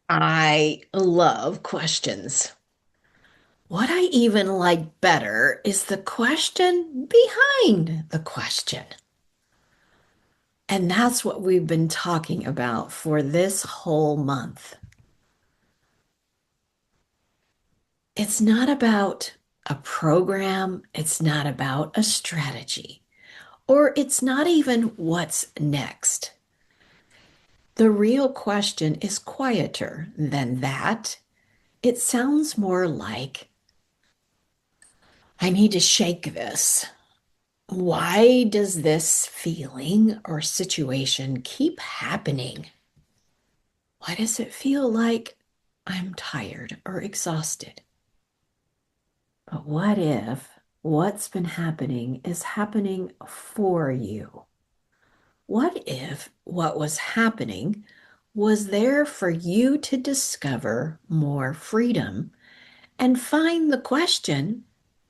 I love questions. What I even like better is the question behind the question. And that's what we've been talking about for this whole month. It's not about a program, it's not about a strategy, or it's not even what's next. The real question is quieter than that. It sounds more like, I need to shake this. Why does this feeling or situation keep happening? Why does it feel like I'm tired or exhausted? But what if what's been happening is happening for you? What if what was happening was there for you to discover more freedom and find the question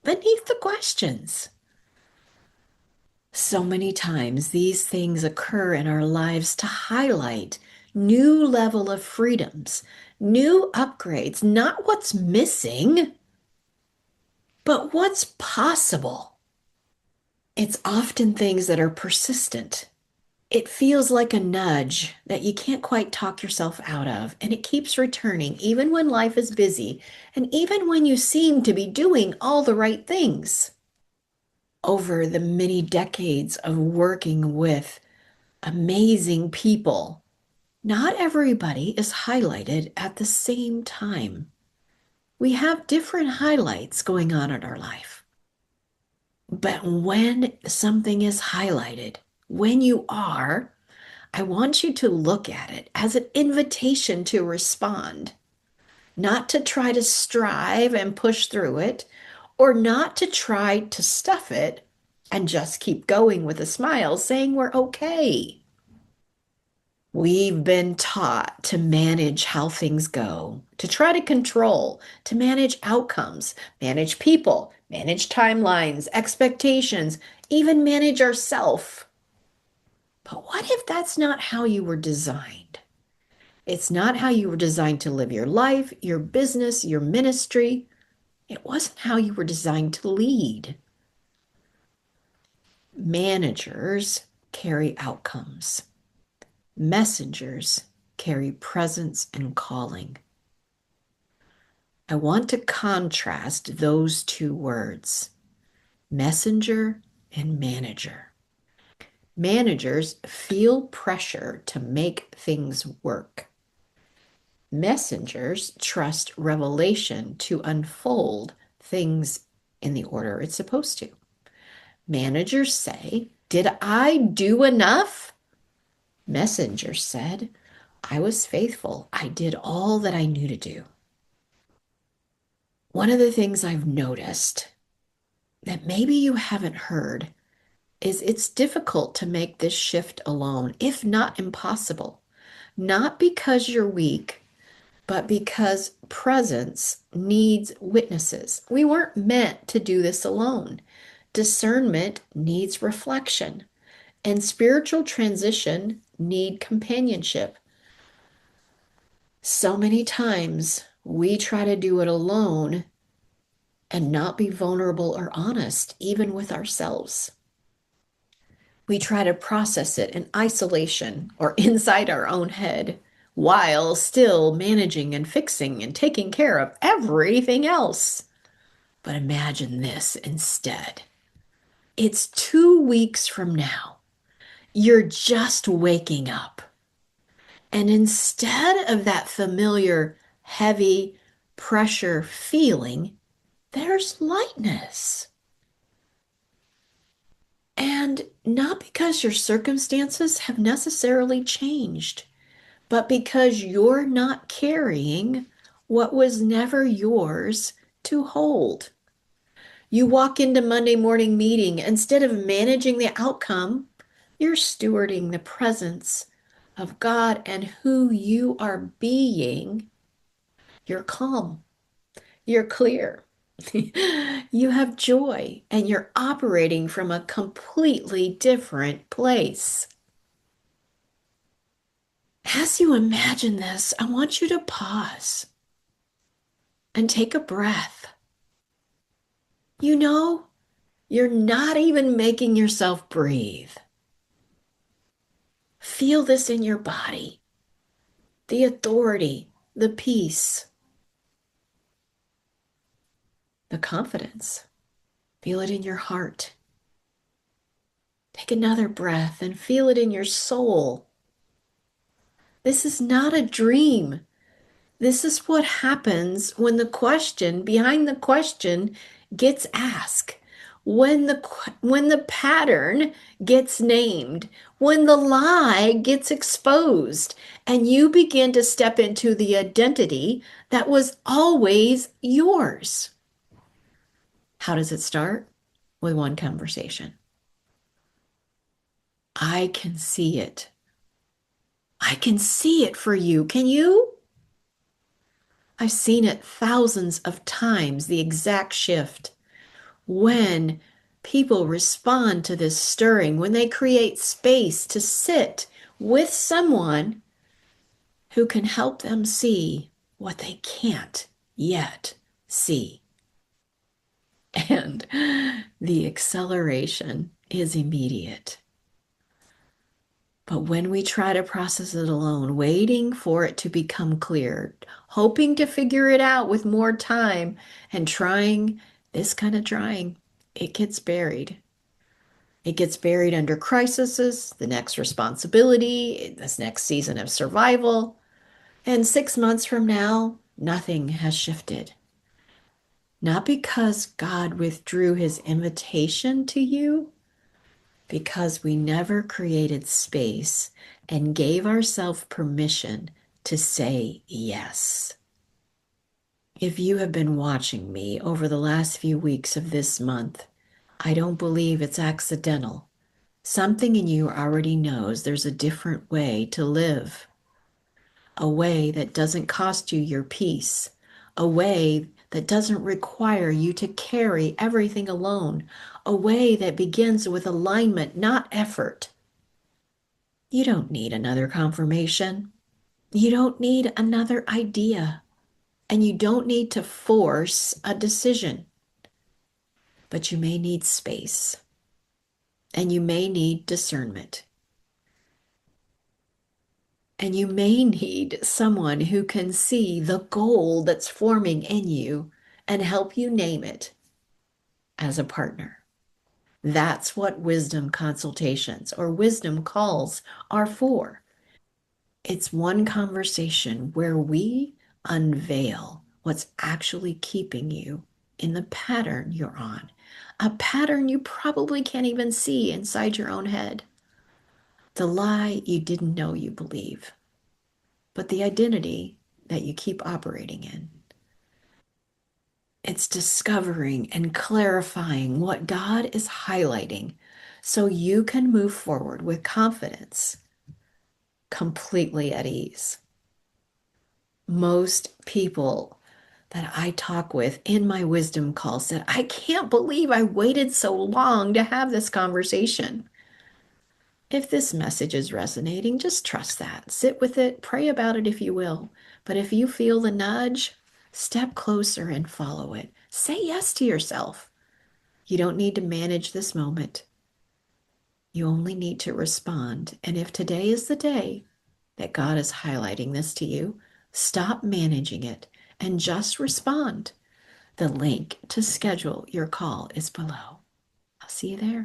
beneath the questions? So many times these things occur in our lives to highlight new level of freedoms, new upgrades, not what's missing, but what's possible. It's often things that are persistent. It feels like a nudge that you can't quite talk yourself out of, and it keeps returning even when life is busy and even when you seem to be doing all the right things. Over the many decades of working with amazing people, not everybody is highlighted at the same time. We have different highlights going on in our life. But when something is highlighted, when you are, I want you to look at it as an invitation to respond, not to try to strive and push through it, or not to try to stuff it and just keep going with a smile saying we're okay. We've been taught to manage how things go, to try to control, to manage outcomes, manage people, manage timelines, expectations, even manage ourself. But what if that's not how you were designed? It's not how you were designed to live your life, your business, your ministry. It wasn't how you were designed to lead. Managers carry outcomes. Messengers carry presence and calling. I want to contrast those two words, messenger and manager. Managers feel pressure to make things work. Messengers trust revelation to unfold things in the order it's supposed to. Managers say, "Did I do enough?" Messengers said, "I was faithful. I did all that I knew to do." One of the things I've noticed that maybe you haven't heard is it's difficult to make this shift alone, if not impossible. Not because you're weak, but because presence needs witnesses. We weren't meant to do this alone. Discernment needs reflection, and spiritual transition need companionship. So many times we try to do it alone and not be vulnerable or honest, even with ourselves. We try to process it in isolation or inside our own head while still managing and fixing and taking care of everything else. But imagine this instead. It's 2 weeks from now. You're just waking up. And instead of that familiar, heavy pressure feeling, there's lightness. And not because your circumstances have necessarily changed, but because you're not carrying what was never yours to hold. You walk into Monday morning meeting, instead of managing the outcome, you're stewarding the presence of God and who you are being. You're calm, you're clear, you have joy, and you're operating from a completely different place. As you imagine this, I want you to pause and take a breath. You know, you're not even making yourself breathe. Feel this in your body, the authority, the peace, the confidence. Feel it in your heart. Take another breath and feel it in your soul. This is not a dream. This is what happens when the question behind the question gets asked. When the pattern gets named, when the lie gets exposed, and you begin to step into the identity that was always yours. How does it start? With one conversation. I can see it. I can see it for you. Can you? I've seen it thousands of times, the exact shift. When people respond to this stirring, when they create space to sit with someone who can help them see what they can't yet see. And the acceleration is immediate. But when we try to process it alone, waiting for it to become clear, hoping to figure it out with more time, and trying this kind of trying, it gets buried. It gets buried under crises, the next responsibility, this next season of survival. And 6 months from now, nothing has shifted. Not because God withdrew his invitation to you, because we never created space and gave ourselves permission to say yes. If you have been watching me over the last few weeks of this month, I don't believe it's accidental. Something in you already knows there's a different way to live, a way that doesn't cost you your peace, a way that doesn't require you to carry everything alone, a way that begins with alignment, not effort. You don't need another confirmation. You don't need another idea. And you don't need to force a decision. But you may need space. And you may need discernment. And you may need someone who can see the goal that's forming in you and help you name it as a partner. That's what wisdom consultations or wisdom calls are for. It's one conversation where we unveil what's actually keeping you in the pattern you're on, a pattern you probably can't even see inside your own head, the lie you didn't know you believe, but the identity that you keep operating in. It's discovering and clarifying what God is highlighting so you can move forward with confidence, completely at ease. Most people that I talk with in my wisdom call said, I can't believe I waited so long to have this conversation. If this message is resonating, just trust that. Sit with it, pray about it if you will. But if you feel the nudge, step closer and follow it. Say yes to yourself. You don't need to manage this moment. You only need to respond. And if today is the day that God is highlighting this to you, stop managing it and just respond. The link to schedule your call is below. I'll see you there.